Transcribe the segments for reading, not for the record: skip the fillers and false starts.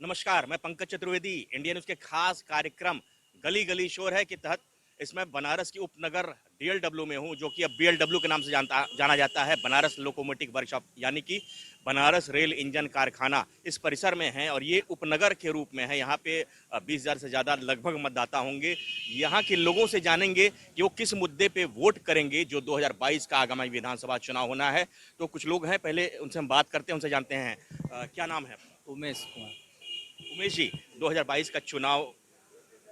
नमस्कार, मैं Pankaj Chaturvedi. India news के खास कार्यक्रम गली गली शोर है के तहत इसमें बनारस की उपनगर डीएलडब्ल्यू में हूं, जो कि अब बीएलडब्ल्यू के नाम से जाना जाता है। बनारस लोकोमोटिव वर्कशॉप यानी कि बनारस रेल इंजन कारखाना इस परिसर में है और ये उपनगर के रूप में है। यहाँ पे 20,000 से ज़्यादा लगभग मतदाता होंगे। यहाँ के लोगों से जानेंगे कि वो किस मुद्दे पे वोट करेंगे जो 2022 का आगामी विधानसभा चुनाव होना है। तो कुछ लोग हैं, पहले उनसे हम बात करते हैं, उनसे जानते हैं। क्या नाम है आपका? उमेश कुमार। उमेश जी, 2022 का चुनाव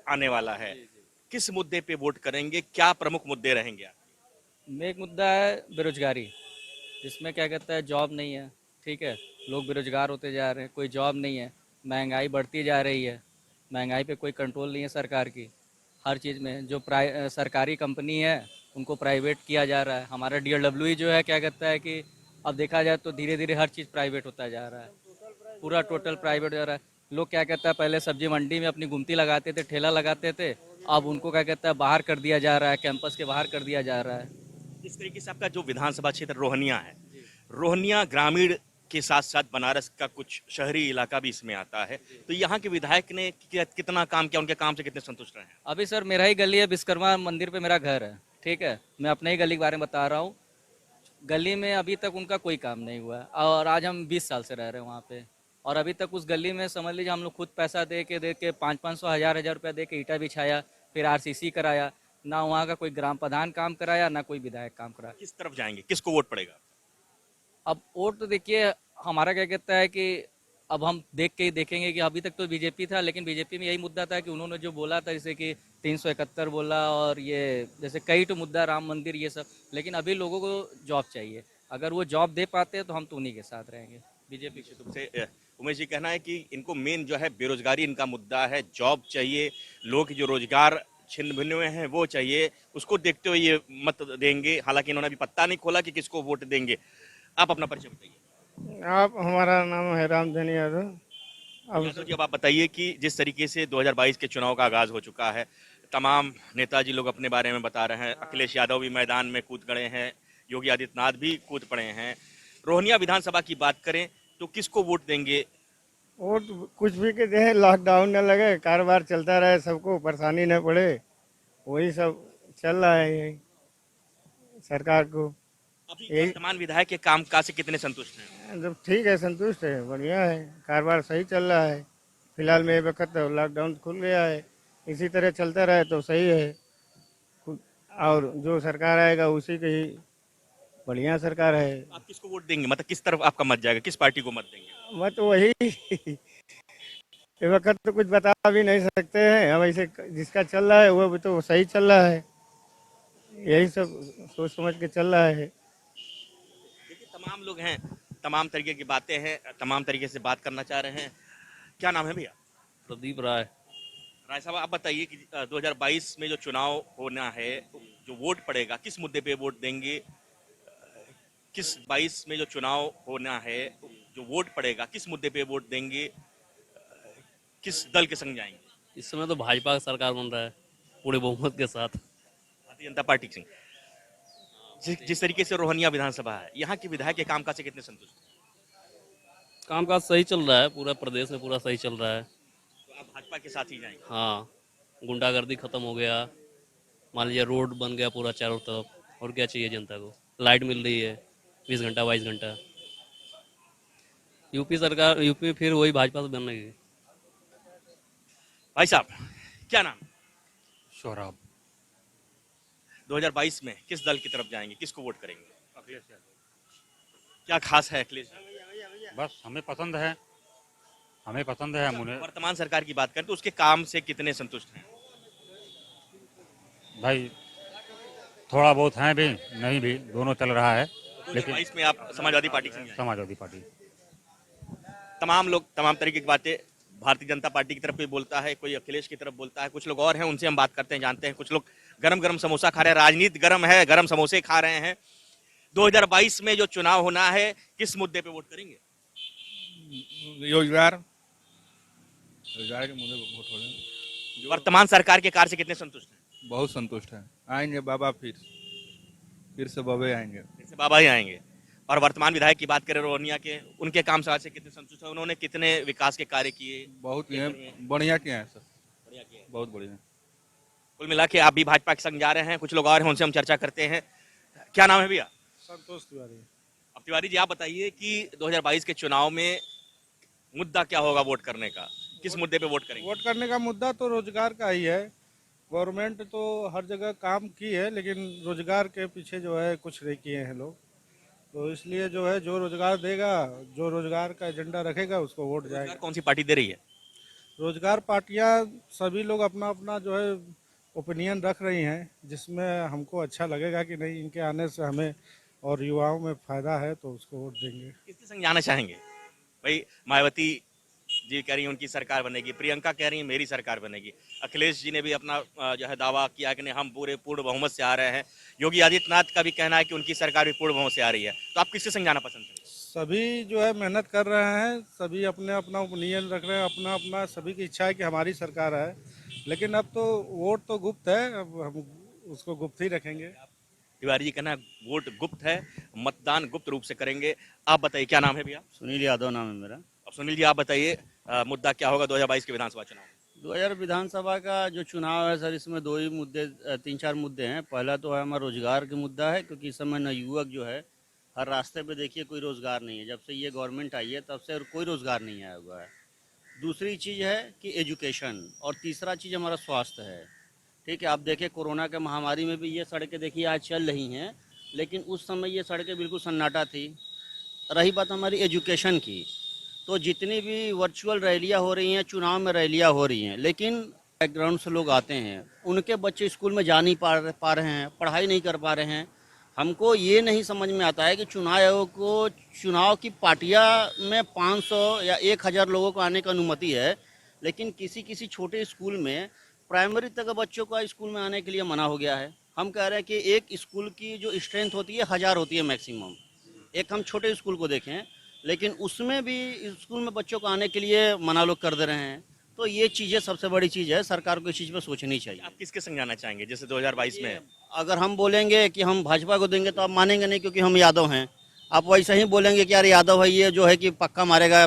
आने वाला है, किस मुद्दे पे वोट करेंगे? क्या प्रमुख मुद्दे रहेंगे आपके? में एक मुद्दा है बेरोजगारी, जिसमें क्या कहता है जॉब नहीं है। ठीक है, लोग बेरोजगार होते जा रहे हैं, कोई जॉब नहीं है, महंगाई बढ़ती जा रही है, महंगाई पे कोई कंट्रोल नहीं है सरकार की। हर चीज़ में जो सरकारी कंपनी है उनको प्राइवेट किया जा रहा है। हमारा डीएलडब्ल्यू ही जो है क्या कहता है कि अब देखा जाए तो धीरे धीरे हर चीज़ प्राइवेट होता जा रहा है, पूरा टोटल प्राइवेट हो रहा है। लोग क्या कहता है पहले सब्जी मंडी में अपनी गुमती लगाते थे, ठेला लगाते थे, अब उनको क्या कहता है बाहर कर दिया जा रहा है, कैंपस के बाहर कर दिया जा रहा है। इस तरीके से आपका जो विधानसभा क्षेत्र रोहनिया है, रोहनिया ग्रामीण के साथ साथ बनारस का कुछ शहरी इलाका भी इसमें आता है, तो यहाँ के विधायक ने कितना काम किया, उनके काम से कितने संतुष्ट रहे हैं? अभी सर मेरा ही गली है, विश्वकर्मा मंदिर पे मेरा घर है। ठीक है, मैं अपने ही गली के बारे में बता रहा हूँ। गली में अभी तक उनका कोई काम नहीं हुआ है और आज हम 20 साल से रह रहे हैं वहाँ पे, और अभी तक उस गली में समझ लीजिए हम लोग खुद पैसा दे के 500-500 हज़ार रुपया दे के ईटा बिछाया, फिर आरसीसी कराया। ना वहाँ का कोई ग्राम प्रधान काम कराया, ना कोई विधायक काम कराया। किस तरफ जाएंगे, किसको वोट पड़ेगा? अब वोट तो देखिए, हमारा क्या कहता है कि अब हम देख के ही देखेंगे कि अभी तक तो बीजेपी था, लेकिन बीजेपी में यही मुद्दा था कि उन्होंने जो बोला था, जैसे कि 371 बोला और ये जैसे कई तो मुद्दा, राम मंदिर, ये सब। लेकिन अभी लोगों को जॉब चाहिए, अगर वो जॉब दे पाते हैं तो हम तो उन्हीं के साथ रहेंगे, बीजेपी के। तुमसे उमेश जी, कहना है कि इनको मेन जो है बेरोजगारी इनका मुद्दा है, जॉब चाहिए, लोग जो रोजगार छिन्न भिन्न हुए हैं वो चाहिए, उसको देखते हुए ये मत देंगे। हालांकि इन्होंने अभी पत्ता नहीं खोला कि किसको वोट देंगे। आप अपना परिचय बताइए। आप हमारा नाम है रामधनी यादव। अब यादव जी, अब आप बताइए कि जिस तरीके से 2022 के चुनाव का आगाज हो चुका है, तमाम नेताजी लोग अपने बारे में बता रहे हैं, अखिलेश यादव भी मैदान में कूद गए हैं, योगी आदित्यनाथ भी कूद पड़े हैं। रोहनिया विधानसभा की बात करें तो किसको वोट देंगे? वोट कुछ भी के दे, लॉकडाउन न लगे, कारोबार चलता रहे, सबको परेशानी न पड़े, वही सब चल रहा है यही सरकार को। अभी यही वर्तमान विधायक के कामकाज से कितने संतुष्ट हैं? जब ठीक है, संतुष्ट है, बढ़िया है, कारोबार सही चल रहा है। फिलहाल में ये वक्त लॉकडाउन खुल गया है, इसी तरह चलता रहे तो सही है। और जो सरकार आएगा उसी की ही बढ़िया सरकार है। आप किसको वोट देंगे, मतलब किस तरफ आपका मत जाएगा, किस पार्टी को मत देंगे? मत वही ये वक्त तो कुछ बता भी नहीं सकते हैं अब, ऐसे जिसका चल रहा है वो भी तो सही चल रहा है, यही सब सोच समझ के चल रहा है। देखिए, तमाम लोग हैं, तमाम तरीके की बातें हैं, तमाम तरीके से बात करना चाह रहे हैं। क्या नाम है भैया? प्रदीप राय। राय साहब, आप बताइए कि 2022 में जो चुनाव होना है, जो वोट पड़ेगा, किस मुद्दे पे वोट देंगे? किस 22 में जो चुनाव होना है, जो वोट पड़ेगा, किस मुद्दे पे वोट देंगे? किस दल के संग जाएंगे? इस समय तो भाजपा का सरकार बन रहा है पूरे बहुमत के साथ। भारतीय जनता पार्टी के संग। जिस तरीके से रोहनिया विधानसभा है, यहाँ के विधायक के कामकाज से कितने संतुष्ट हैं? कामकाज सही चल रहा है, पूरा प्रदेश में पूरा सही चल रहा है। तो आप भाजपा के साथ ही जाएंगे? हाँ, गुंडागर्दी खत्म हो गया, मान लीजिए रोड बन गया पूरा चारों तरफ, और क्या चाहिए जनता को। लाइट मिल रही है 20 घंटा 22 घंटा। यूपी सरकार, यूपी में फिर वही भाजपा से बन रही है। भाई साहब, क्या नाम? शोराब। 2022 में किस दल की तरफ जाएंगे, किसको वोट करेंगे? अखिलेश यादव। क्या खास है अखिलेश यादव? बस हमें पसंद है, हमें पसंद है, हम उन्हें। वर्तमान सरकार की बात करें तो उसके काम से कितने संतुष्ट हैं? भाई थोड़ा बहुत हैं भी, नहीं भी, दोनों चल रहा है। लेकिन 2022 में आप समाजवादी पार्टी के संग जाएंगे? समाजवादी पार्टी। तमाम लोग तमाम तरीके की बातें, भारतीय जनता पार्टी की तरफ कोई बोलता है, कोई अखिलेश की तरफ बोलता है, कुछ लोग और हैं, उनसे हम बात करते हैं, जानते हैं। कुछ लोग गरम गरम समोसा खा रहे हैं, राजनीति गरम है, गरम समोसे खा रहे हैं। 2022 में जो चुनाव होना है, किस मुद्दे पे वोट करेंगे? रोजगार, रोजगार के मुद्दे पर वोट हो रहे हैं। वर्तमान सरकार के कार्य से कितने संतुष्ट हैं? बहुत संतुष्ट हैं। आएंगे बाबा, फिर से बाबा आएंगे। जैसे बाबा ही आएंगे। और वर्तमान विधायक की बात करें रोहनिया के, उनके काम से कितने संतुष्ट हैं, उन्होंने कितने विकास के कार्य किए? बहुत ही बढ़िया किया है सर, बढ़िया किए। बहुत बढ़िया। कुल मिला के आप भी भाजपा के संग जा रहे हैं, कुछ लोग और हैं उनसे हम चर्चा करते हैं। क्या नाम है भैया? संतोष तिवारी। अब तिवारी जी आप बताइए कि 2022 के चुनाव में मुद्दा क्या होगा वोट करने का, किस मुद्दे पे वोट करेंगे? वोट करने का मुद्दा तो रोजगार का ही है। गवर्नमेंट तो हर जगह काम की है, लेकिन रोजगार के पीछे जो है कुछ नहीं किए हैं लोग। तो इसलिए जो है जो रोजगार देगा, जो रोजगार का एजेंडा रखेगा उसको वोट रोजगार जाएगा। कौन सी पार्टी दे रही है? रोजगार पार्टियां सभी लोग अपना अपना जो है ओपिनियन रख रही हैं, जिसमें हमको अच्छा लगेगा कि नहीं इनके आने से हमें और युवाओं में फायदा है तो उसको वोट देंगे। किसके संग जाना चाहेंगे? भाई मायावती जी कह रही हैं उनकी सरकार बनेगी, प्रियंका कह रही हैं मेरी सरकार बनेगी, अखिलेश जी ने भी अपना जो है दावा किया कि नहीं हम पूरे पूर्ण बहुमत से आ रहे हैं, योगी आदित्यनाथ का भी कहना है कि उनकी सरकार भी पूर्ण बहुमत से आ रही है। तो आप किससे संग जाना पसंद करेंगे? सभी जो है मेहनत कर रहे हैं, सभी अपने अपना ओपिनियन रख रहे हैं, अपना अपना सभी की इच्छा है कि हमारी सरकार है। लेकिन अब तो वोट तो गुप्त है, अब हम उसको गुप्त ही रखेंगे। तिवारी जी कहना है वोट गुप्त है, मतदान गुप्त रूप से करेंगे। आप बताइए क्या नाम है भैया? सुनील यादव नाम है मेरा। अब सुनील जी आप बताइए मुद्दा क्या होगा 2022 के विधानसभा चुनाव? 2000 विधानसभा का जो चुनाव है सर, इसमें दो ही मुद्दे, तीन चार मुद्दे हैं। पहला तो है हमारा रोजगार का मुद्दा है, क्योंकि इस समय युवक जो है हर रास्ते पे देखिए कोई रोजगार नहीं है। जब से ये गवर्नमेंट आई है तब से कोई रोजगार नहीं आया हुआ है। दूसरी चीज़ है कि एजुकेशन, और तीसरा चीज़ हमारा स्वास्थ्य है। ठीक है, आप देखें कोरोना के महामारी में भी ये सड़कें देखिए आज चल रही हैं, लेकिन उस समय ये सड़कें बिल्कुल सन्नाटा थी। रही बात हमारी एजुकेशन की, तो जितनी भी वर्चुअल रैलियां हो रही हैं, चुनाव में रैलियां हो रही हैं, लेकिन बैकग्राउंड से लोग आते हैं, उनके बच्चे स्कूल में जा नहीं पा रहे हैं, पढ़ाई नहीं कर पा रहे हैं। हमको ये नहीं समझ में आता है कि चुनाव आयोग को चुनाव की पार्टियां में 500 या 1000 लोगों को आने की अनुमति है, लेकिन किसी किसी छोटे स्कूल में प्राइमरी तक के बच्चों का स्कूल में आने के लिए मना हो गया है। हम कह रहे हैं कि एक स्कूल की जो स्ट्रेंथ होती है 1000 होती है मैक्सिमम। एक हम छोटे स्कूल को देखें, लेकिन उसमें भी स्कूल में बच्चों को आने के लिए मना लोग कर दे रहे हैं। तो ये चीज़ें सबसे बड़ी चीज़ है, सरकार को इस चीज़ पर सोचनी चाहिए। आप किसके संग जाना चाहेंगे जैसे 2022 में? अगर हम बोलेंगे कि हम भाजपा को देंगे तो आप मानेंगे नहीं, क्योंकि हम यादव हैं। आप वैसे ही बोलेंगे कि यार यादव है ये जो है कि पक्का मारेगा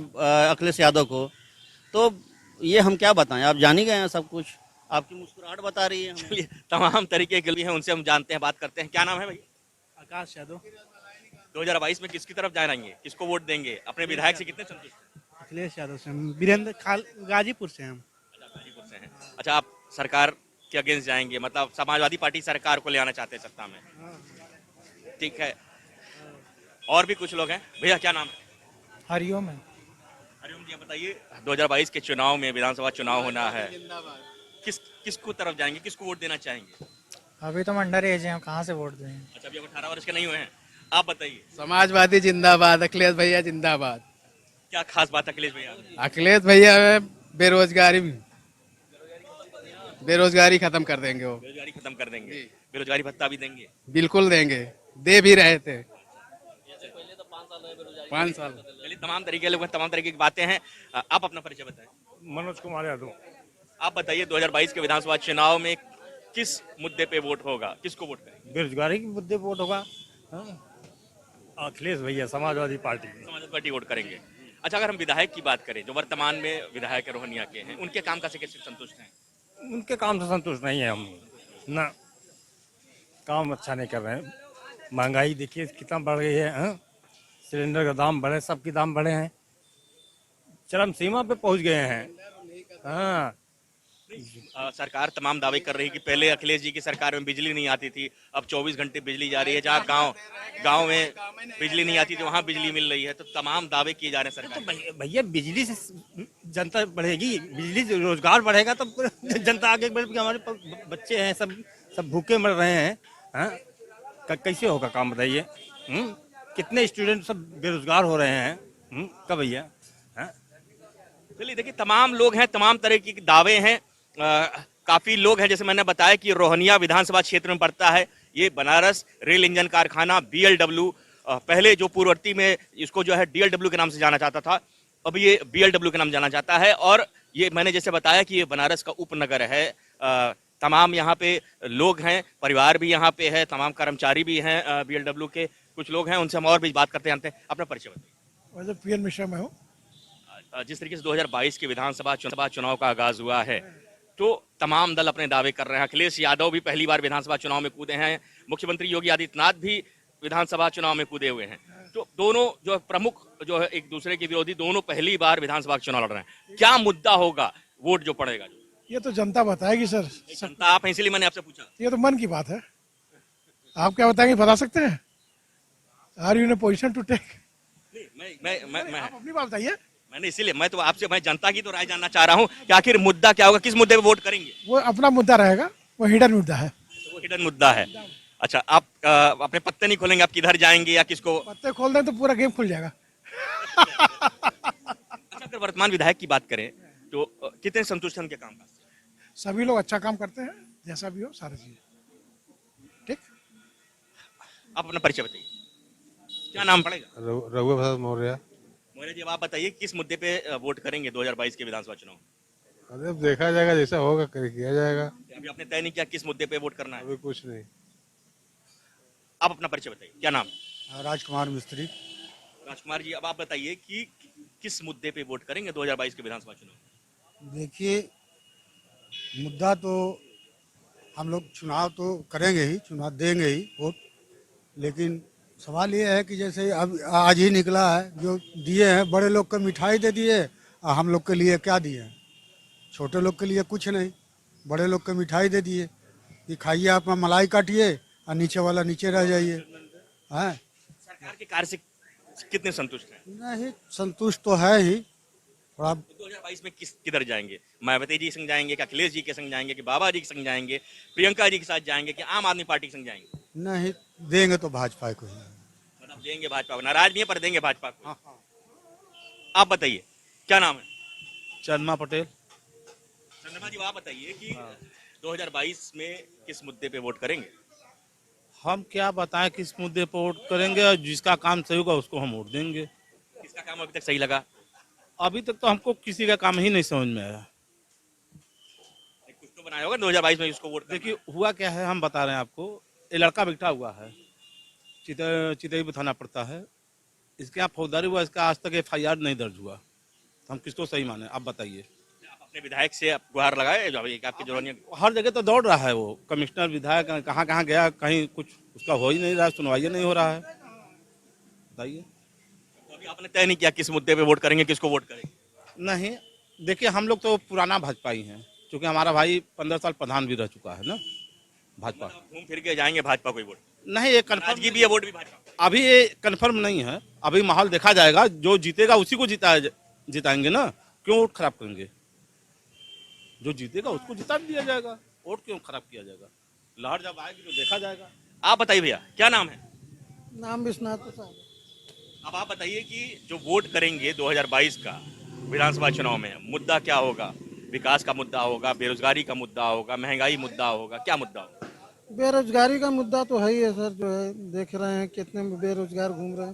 अखिलेश यादव को, तो ये हम क्या बताएं, आप जान ही गए हैं सब कुछ। आपकी मुस्कुराहट बता रही है हमें। चलिए तमाम तरीके के लिए हैं, उनसे हम जानते हैं, बात करते हैं। क्या नाम है भाई? आकाश यादव। 2022 में किसकी तरफ जाएंगे, किसको वोट देंगे, अपने विधायक से कितने संतुष्ट हैं? अखिलेश यादव से हम, वीरेंद्र खाल गाजीपुर से हम। अच्छा, गाजीपुर से हैं। अच्छा, आप सरकार के अगेंस्ट जाएंगे, मतलब समाजवादी पार्टी सरकार को ले आना चाहते हैं सत्ता में? ठीक है, और भी कुछ लोग हैं। भैया क्या नाम है? हरिओम है। हरिओम जी आप बताइए 2022 के चुनाव में, विधानसभा चुनाव होना है, किसको तरफ जाएंगे, किसको वोट देना चाहेंगे? अभी तो हम अंडर एज हैं, हम कहाँ से वोट दें। अच्छा, अभी आप 18 वर्ष के नहीं हुए हैं। आप बताइए समाजवादी जिंदाबाद, अखिलेश भैया जिंदाबाद। क्या खास बात अखिलेश भैया? अखिलेश भैया बेरोजगारी खत्म कर देंगे, वो बेरोजगारी खत्म कर देंगे, बेरोजगारी भत्ता भी देंगे। बिल्कुल देंगे, दे भी रहे थे 5 साल। चलिए तमाम तरीके लोग, तमाम तरीके की बातें हैं। आप अपना परिचय बताएं। मनोज कुमार यादव। आप बताइए 2022 के विधानसभा चुनाव में किस मुद्दे पे वोट होगा, किसको वोट करेंगे? बेरोजगारी के मुद्दे पे वोट होगा। अखिलेश भैया, Samajwadi party. Samajwadi party vote करेंगे। अच्छा, अगर हम विधायक की बात करें, जो वर्तमान में विधायक रोहनिया के हैं, उनके काम का से कैसे संतुष्ट हैं? उनके काम से संतुष्ट नहीं है हम ना, काम अच्छा नहीं कर रहे हैं। महंगाई देखिए कितना बढ़ गई है, हाँ? सिलेंडर का दाम बढ़े, सबके दाम बढ़े हैं, चरम सीमा पे पहुंच गए हैं। हाँ, सरकार तमाम दावे कर रही है कि पहले अखिलेश जी की सरकार में बिजली नहीं आती थी, अब 24 घंटे बिजली जा रही है। जहाँ गांव में बिजली नहीं आती थी वहाँ बिजली मिल रही है। तो तमाम दावे किए जा रहे हैं सरकार। तो भैया बिजली से जनता बढ़ेगी, बिजली से रोजगार बढ़ेगा तो जनता आगे बढ़ेगी। हमारे बच्चे हैं सब भूखे मर रहे हैं, हाँ? कैसे होगा काम बताइए? कितने स्टूडेंट सब बेरोजगार हो रहे हैं, कब भैया? चलिए देखिए, तमाम लोग हैं, तमाम तरह के दावे हैं। काफी लोग हैं, जैसे मैंने बताया कि रोहनिया विधानसभा क्षेत्र में पड़ता है। ये बनारस रेल इंजन कारखाना BLW, पहले जो पूर्ववर्ती में इसको जो है DLW के नाम से जाना जाता था, अब ये BLW के नाम जाना जाता है। और ये मैंने जैसे बताया कि ये बनारस का उपनगर है। तमाम यहाँ पे लोग हैं, परिवार भी यहाँ पे है, तमाम कर्मचारी भी हैं BLW के। कुछ लोग हैं उनसे हम और भी बात करते जानते हैं। अपना परिचय बताइए। वैसे पीएन मिश्रा में हूँ। जिस तरीके से 2022 के विधानसभा चुनाव का आगाज हुआ है तो तमाम दल अपने दावे कर रहे हैं। अखिलेश यादव भी पहली बार विधानसभा चुनाव में कूदे हैं, मुख्यमंत्री योगी आदित्यनाथ भी विधानसभा चुनाव में कूदे हुए हैं। तो दोनों जो प्रमुख जो है एक दूसरे के विरोधी, दोनों पहली बार विधानसभा चुनाव लड़ रहे हैं। क्या मुद्दा होगा वोट जो पड़ेगा? ये तो जनता बताएगी सर। जनता आप हैं इसीलिए मैंने आपसे पूछा। ये तो मन की बात है। आप क्या बताएंगे, बता सकते हैं? Are you in position to take? मैं आप अपनी बात बताइए। मैंने इसीलिए मैं जनता की तो राय जानना चाह रहा हूँ कि आखिर मुद्दा क्या होगा, किस मुद्दे पे वोट करेंगे? वो अपना मुद्दा रहेगा, वो हिडन मुद्दा है। वो हिडन मुद्दा है। अच्छा, आप अपने पत्ते नहीं खोलेंगे, आप किधर जाएंगे या किसको? पत्ते खोल दें तो पूरा गेम खुल जाएगा। अच्छा, अगर वर्तमान विधायक की बात करें तो कितने संतुष्ट हैं उनके काम का? सभी लोग अच्छा काम करते हैं, जैसा भी हो सारी चीजें ठीक। आप अपना परिचय बताइए, क्या नाम पड़ेगा? रघु प्रसाद मौर्य। मौर्य जी, अब आप बताइए किस मुद्दे पे वोट करेंगे 2022 के विधानसभा चुनाव? अरे अब देखा जाएगा, जैसा होगा किया जाएगा। अभी आपने तय नहीं किया किस मुद्दे पे वोट करना है? अभी कुछ नहीं। आप अपना परिचय बताइए, क्या नाम? राजकुमार मिस्त्री। राजकुमार जी, अब आप बताइए कि किस मुद्दे पे वोट करेंगे 2022 के विधानसभा चुनाव? देखिए, मुद्दा तो हम लोग चुनाव तो करेंगे ही, चुनाव देंगे ही वोट, लेकिन सवाल ये है कि जैसे अब आज ही निकला है, जो दिए हैं बड़े लोग को मिठाई दे दिए और हम लोग के लिए क्या दिए हैं? छोटे लोग के लिए कुछ नहीं, बड़े लोग को मिठाई दे दिए कि खाइए, आप मलाई काटिए और नीचे वाला नीचे रह जाइए। हैं, सरकार के कार्य से कितने संतुष्ट हैं? नहीं संतुष्ट तो है ही थोड़ा। 2022 में किधर जाएंगे? मायावती जी के संग जाएंगे, कि अखिलेश जी के संग जाएंगे, कि बाबा जी के संग जाएंगे, प्रियंका जी के साथ जाएंगे, कि आम आदमी पार्टी के संग जाएंगे? नहीं देंगे तो भाजपा को ही। मतलब देंगे भाजपा को, नाराज भी है पर देंगे भाजपा को। आप बताइए, क्या नाम है? चंद्रमा पटेल। चंद्रमा जी, आप बताइए कि 2022 में किस मुद्दे पे वोट करेंगे? हम क्या बताएं किस मुद्दे पर वोट करेंगे, और जिसका काम सही होगा उसको हम वोट देंगे। किसका काम अभी तक सही लगा? अभी तक तो हमको किसी का काम ही नहीं समझ में आया। कुछ तो बनाया होगा 2022 में उसको वोट। देखिए हुआ क्या है, हम बता रहे हैं आपको। ये लड़का बैठा हुआ है, चितई थाना पड़ता है, इसके यहाँ फौजदारी हुआ, इसका आज तक FIR नहीं दर्ज हुआ, तो हम किसको सही माने? आप बताइए। आप अपने विधायक से आप गुहार लगाए जो अभी आपकी जरूरत? हर जगह तो दौड़ रहा है वो, कमिश्नर विधायक कहाँ कहाँ गया, कहीं कुछ उसका हो ही नहीं रहा, सुनवाई नहीं हो रहा है। बताइए। तो अभी आपने तय नहीं किया किस मुद्दे पे वोट करेंगे, किसको वोट करेंगे? नहीं, देखिए हम लोग तो पुराना भाजपा ही हैं, क्योंकि हमारा भाई 15 साल प्रधान भी रह चुका है ना भाजपा। घूम फिर के जाएंगे भाजपा को ही वोट? नहीं, ये कन्फर्म की भी है, वोट भी भाजपा? अभी ये कन्फर्म नहीं है, अभी माहौल देखा जाएगा, जो जीतेगा उसी को जिताएंगे ना, क्यों वोट खराब करेंगे? जो जीतेगा उसको जिता दिया जाएगा, वोट क्यों खराब किया जाएगा? लहर जब आएगी तो देखा जाएगा। आप बताइए भैया, क्या नाम है? नाम विश्वनाथ प्रसाद। अब आप बताइए कि जो वोट करेंगे 2022 का विधानसभा चुनाव में, मुद्दा क्या होगा? विकास का मुद्दा होगा, बेरोजगारी का मुद्दा होगा, महंगाई मुद्दा होगा, क्या मुद्दा होगा? बेरोजगारी का मुद्दा तो है ही है सर, जो है देख रहे हैं कितने बेरोजगार घूम रहे हैं।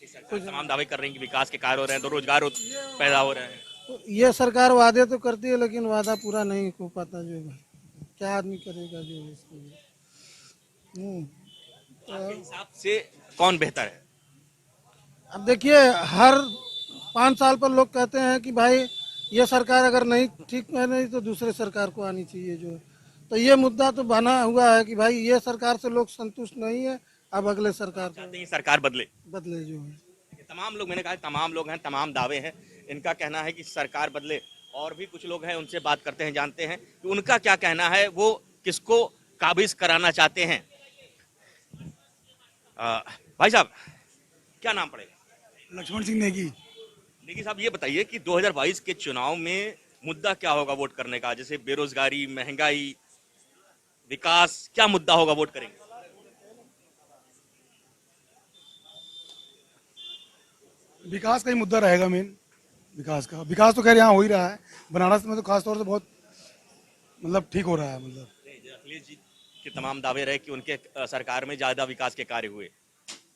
सरकार तमाम दावे कर रही है कि विकास के कार्य हो रहे हैं, तो रोजगार पैदा हो रहे हैं। तो ये सरकार वादे तो करती है, लेकिन वादा पूरा नहीं हो पाता। जो है क्या आदमी करेगा जो है इसको। आपके हिसाब से कौन बेहतर है? अब देखिए, हर 5 साल पर लोग कहते हैं कि भाई ये सरकार अगर नहीं ठीक है, नहीं तो दूसरे सरकार को आनी चाहिए जो है। तो ये मुद्दा तो बना हुआ है कि भाई ये सरकार से लोग संतुष्ट नहीं है, अब अगले सरकार चाहते हैं सरकार बदले जो है। तमाम लोग, मैंने कहा तमाम लोग हैं, तमाम दावे हैं, इनका कहना है कि सरकार बदले। और भी कुछ लोग हैं, उनसे बात करते हैं, जानते हैं कि उनका क्या कहना है, वो किसको काबिज कराना चाहते हैं। भाई साहब, क्या नाम पड़ेगा? लक्ष्मण सिंह नेगी। नेगी साहब, ये बताइए कि 2022 के चुनाव में मुद्दा क्या होगा वोट करने का? जैसे बेरोजगारी, महंगाई, विकास, क्या मुद्दा होगा वोट करेंगे? विकास का ही मुद्दा रहेगा मेन। विकास तो खैर यहाँ हो ही रहा है, बनारस में तो खासतौर से बहुत मतलब ठीक हो रहा है। मतलब अखिलेश जी के तमाम दावे रहे कि उनके सरकार में ज्यादा विकास के कार्य हुए,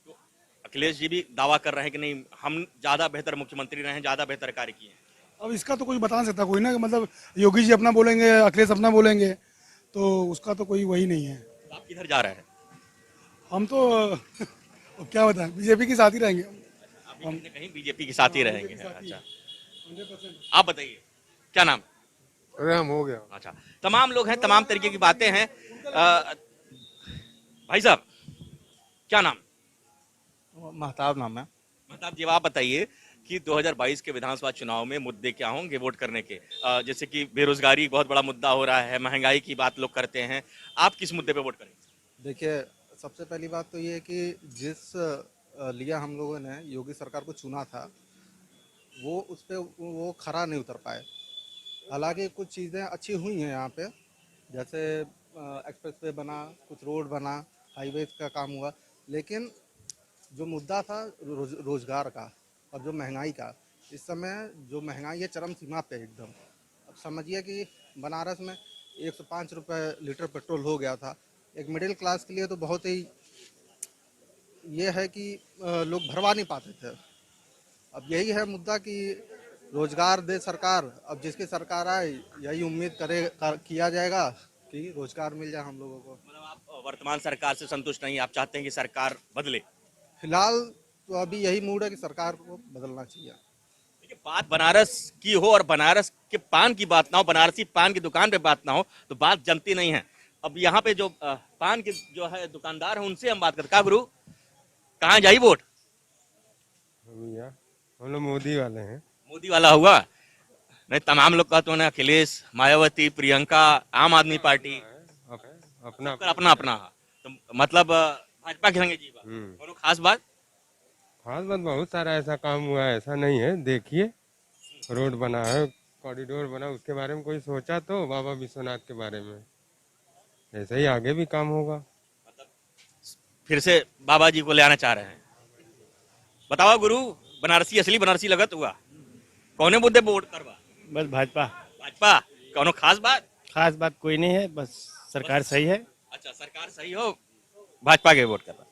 तो अखिलेश जी भी दावा कर रहे हैं कि नहीं, हम ज्यादा बेहतर मुख्यमंत्री रहे हैं, ज्यादा बेहतर कार्य किए हैं। अब इसका तो कुछ बता नहीं सकता कोई ना, मतलब योगी जी अपना बोलेंगे, अखिलेश अपना बोलेंगे, तो उसका तो कोई वही नहीं है। आप किधर जा रहे हैं? हम तो और क्या बताएं, बीजेपी के साथ ही रहेंगे आप कहीं न कहीं बीजेपी के साथ ही रहेंगे। अच्छा, आप बताइए क्या नाम? अरे हम हो गया। अच्छा, तमाम लोग हैं, तमाम तरीके की बातें हैं। भाई साहब क्या नाम? महताब नाम है। मतलब जी आप बताइए कि 2022 के विधानसभा चुनाव में मुद्दे क्या होंगे वोट करने के? जैसे कि बेरोजगारी बहुत बड़ा मुद्दा हो रहा है, महंगाई की बात लोग करते हैं, आप किस मुद्दे पे वोट करेंगे? देखिए, सबसे पहली बात तो ये है कि जिस लिए हम लोगों ने योगी सरकार को चुना था, वो उस पे वो खरा नहीं उतर पाए। हालांकि कुछ चीज़ें अच्छी हुई हैं यहाँ पे, जैसे एक्सप्रेस वे बना, कुछ रोड बना, हाईवे का काम हुआ, लेकिन जो मुद्दा था रोजगार का और जो महंगाई का, इस समय जो महंगाई है चरम सीमा पे एकदम। अब समझिए कि बनारस में 105 रुपये लीटर पेट्रोल हो गया था। एक मिडिल क्लास के लिए तो बहुत ही ये है कि लोग भरवा नहीं पाते थे। अब यही है मुद्दा कि रोजगार दे सरकार। अब जिसकी सरकार आए यही उम्मीद किया जाएगा कि रोजगार मिल जाए हम लोगों को। मतलब आप वर्तमान सरकार से संतुष्ट नहीं, आप चाहते हैं कि सरकार बदले? फिलहाल तो अभी यही मूड है कि सरकार को बदलना चाहिए। देखिए, बात बनारस की हो और बनारस के पान की बात ना हो, बनारसी पान की दुकान पे बात ना हो तो बात जमती नहीं है। अब यहाँ पे जो पान के जो है दुकानदार हैं उनसे हम बात करते हैं। गुरु कहाँ जाई वोट? भैया हम लोग मोदी वाले हैं। मोदी वाला हुआ नहीं, तमाम लोग कहते हैं अखिलेश, मायावती, प्रियंका, आम आदमी पार्टी, अपना अपना अपना। तो मतलब भाजपा के संगे जीवा और खास बात? खास बात बहुत सारा ऐसा काम हुआ है, ऐसा नहीं है। देखिए रोड बना है, कॉरिडोर बना, उसके बारे में कोई सोचा तो बाबा विश्वनाथ के बारे में? ऐसे ही आगे भी काम होगा। फिर से बाबा जी को ले आना चाह रहे हैं। बताओ गुरु, बनारसी असली बनारसी लगत हुआ कौने मुद्दे पे वोट करवा? बस भाजपा। भाजपा? कौनो खास बात? खास बात कोई नहीं है, बस सरकार सही है। अच्छा, सरकार सही हो, भाजपा के वोट करवा।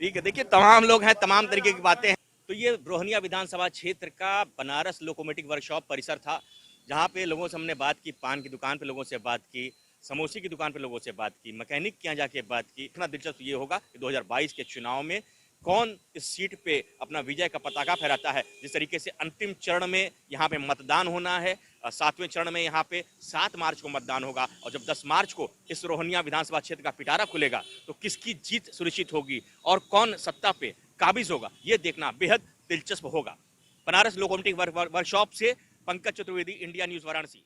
ठीक है, देखिए तमाम लोग हैं, तमाम तरीके की बातें हैं। तो ये रोहनिया विधानसभा क्षेत्र का बनारस लोकोमोटिव वर्कशॉप परिसर था, जहाँ पे लोगों से हमने बात की, पान की दुकान पे लोगों से बात की, समोसे की दुकान पे लोगों से बात की, मैकेनिक के यहाँ जाके बात की। इतना दिलचस्प ये होगा कि 2022 के चुनाव में कौन इस सीट पे अपना विजय का पताका फहराता है। जिस तरीके से अंतिम चरण में यहाँ पे मतदान होना है, 7वें चरण में यहाँ पे 7 मार्च को मतदान होगा, और जब 10 मार्च को इस रोहनिया विधानसभा क्षेत्र का पिटारा खुलेगा तो किसकी जीत सुनिश्चित होगी और कौन सत्ता पे काबिज होगा, ये देखना बेहद दिलचस्प होगा। बनारस लोकोमोटिव वर्कशॉप से पंकज चतुर्वेदी, इंडिया न्यूज, वाराणसी।